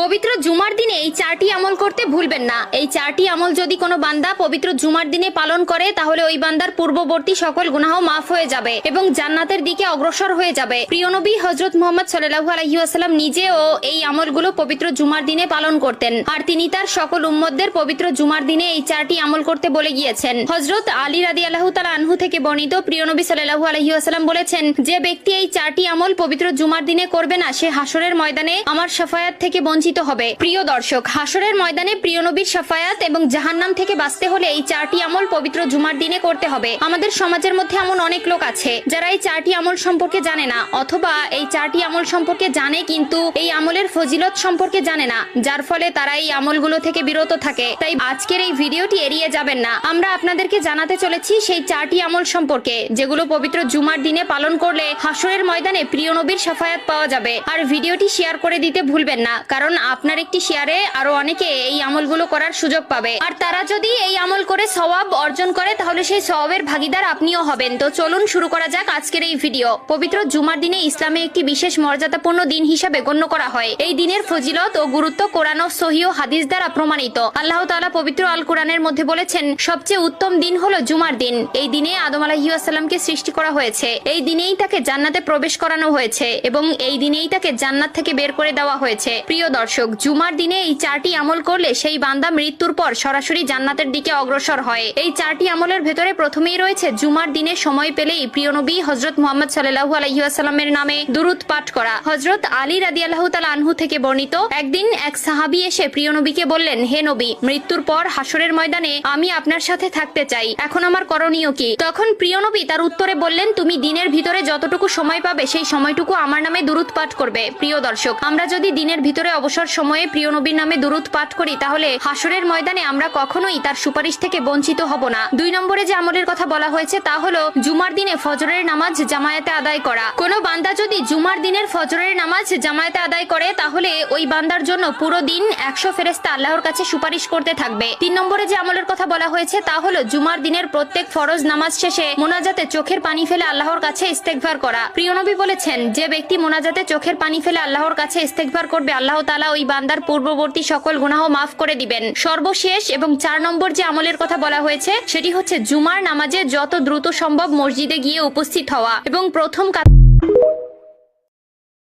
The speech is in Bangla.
পবিত্র জুমার দিনে এই চারটি আমল করতে ভুলবেন না। এই চারটি আমল যদি কোনো বান্দা পবিত্র জুমার দিনে পালন করে তাহলে ওই বান্দার পূর্ববর্তী সকল গুনাহ মাফ হয়ে যাবে এবং জান্নাতের দিকে অগ্রসর হয়ে যাবে। প্রিয় নবী হযরত মুহাম্মদ সাল্লাল্লাহু আলাইহি ওয়াসাল্লাম নিজেও এই আমলগুলো পবিত্র জুমার দিনে পালন করতেন, আর তিনি তার সকল উম্মতদের পবিত্র জুমার দিনে এই চারটি আমল করতে বলে গিয়েছেন। হযরত আলী রাদিয়াল্লাহু তাআলা আনহু থেকে বর্ণিত, প্রিয় নবী সাল্লাল্লাহু আলাইহি ওয়াসাল্লাম বলেছেন, যে ব্যক্তি এই চারটি আমল পবিত্র জুমার দিনে করবে না সে হাসরের ময়দানে আমার শাফায়াত থেকে বঞ্চিত হবে। প্রিয় দর্শক, হাসরের ময়দানে প্রিয় নবীর শাফায়াত এবং জাহান্নাম থেকে বাঁচতে হলে এই চারটি আমল পবিত্র জুমার দিনে করতে হবে। আমাদের সমাজের মধ্যে এমন অনেক লোক আছে যারা এই চারটি আমল সম্পর্কে জানে না, অথবা এই চারটি আমল সম্পর্কে জানে কিন্তু এই আমলের ফজিলত সম্পর্কে জানে না, যার ফলে তারা এই আমলগুলো থেকে বিরত থাকে। তাই আজকের এই ভিডিওটি এড়িয়ে যাবেন না। আমরা আপনাদেরকে জানাতে চলেছি সেই চারটি আমল সম্পর্কে যেগুলো পবিত্র জুমার দিনে পালন করলে হাসরের ময়দানে প্রিয় নবীর শাফায়াত পাওয়া যাবে। আর ভিডিওটি শেয়ার করে দিতে ভুলবেন না, কারণ আপনার একটি শেয়ারে আরো অনেকে এই আমলগুলো করার সুযোগ পাবে, আর তারা যদি এই আমল করে সওয়াব অর্জন করে তাহলে সেই সওয়াবের ভাগীদার আপনিও হবেন। তো চলুন শুরু করা যাক আজকের এই ভিডিও। পবিত্র জুমার দিনে ইসলামে একটি বিশেষ মর্যাদাপূর্ণ দিন হিসাবে গণ্য করা হয়। এই দিনের ফজিলত ও গুরুত্ব কোরআন ও সহিহ হাদিস দ্বারা প্রমাণিত। আল্লাহ তাআলা পবিত্র আল কোরআনের মধ্যে বলেছেন, সবচেয়ে উত্তম দিন হলো জুমার দিন। এই দিনে আদম আলাইহিস সালামকে সৃষ্টি করা হয়েছে, এই দিনেই তাকে জান্নাতে প্রবেশ করানো হয়েছে এবং এই দিনেই তাকে জান্নাত থেকে বের করে দেওয়া হয়েছে। প্রিয় দর্শক, জুমার দিনে এই চারটি আমল করলে সেই বান্দা মৃত্যুর পর সরাসরি জান্নাতের দিকে অগ্রসর হয়। এই চারটি আমলের ভেতরে প্রথমেই রয়েছে জুমার দিনে সময় পেলেই প্রিয় নবী হযরত মুহাম্মদ সাল্লাল্লাহু আলাইহি ওয়াসাল্লামের নামে দুরূদ পাঠ করা। হযরত আলী রাদিয়াল্লাহু তাআলা আনহু থেকে বর্ণিত, একদিন এক সাহাবী এসে প্রিয় নবীকে বললেন, হে নবী, মৃত্যুর পর হাসরের ময়দানে আমি আপনার সাথে থাকতে চাই, এখন আমার করণীয় কি? তখন প্রিয় নবী তার উত্তরে বললেন, তুমি দিনের ভিতরে যতটুকু সময় পাবে সেই সময়টুকু আমার নামে দুরূদ পাঠ করবে। প্রিয় দর্শক, আমরা যদি দিনের ভিতরে অবসর সময়ে প্রিয় নবীর নামে দুরূদ পাঠ করি তাহলে হাসরের ময়দানে আমরা কখনোই তার সুপারিশ থেকে বঞ্চিত হব না। 2 নম্বরে যে আমলের কথা বলা হয়েছে তা হলো জুমার দিনে ফজরের নামাজ জামায়াতে আদায় করা। কোনো বান্দা যদি জুমার দিনের ফজরের নামাজ জামায়াতে আদায় করে তাহলে ওই বান্দার জন্য পুরো দিন 100 ফেরেশতা আল্লাহর কাছে সুপারিশ করতে থাকবে। 3 নম্বরে যে আমলের কথা বলা হয়েছে তা হলো জুমার দিনের প্রত্যেক ফরজ নামাজ শেষে মোনাজাতে চোখের পানি ফেলে আল্লাহর কাছে ইস্তেগফার করা। প্রিয় নবী বলেছেন, যে ব্যক্তি মোনাজাতে চোখের পানি ফেলে আল্লাহর কাছে ইস্তেগফার করবে আল্লাহ তাআলা ওই বান্দার পূর্ববর্তী সকল গুনাহ মাফ করে দিবেন। সর্বশেষ এবং 4 নম্বর যে আমলের কথা বলা হয়েছে সেটি হচ্ছে জুমার নামাজে যত দ্রুত সম্ভব মসজিদে গিয়ে উপস্থিত হওয়া এবং প্রথম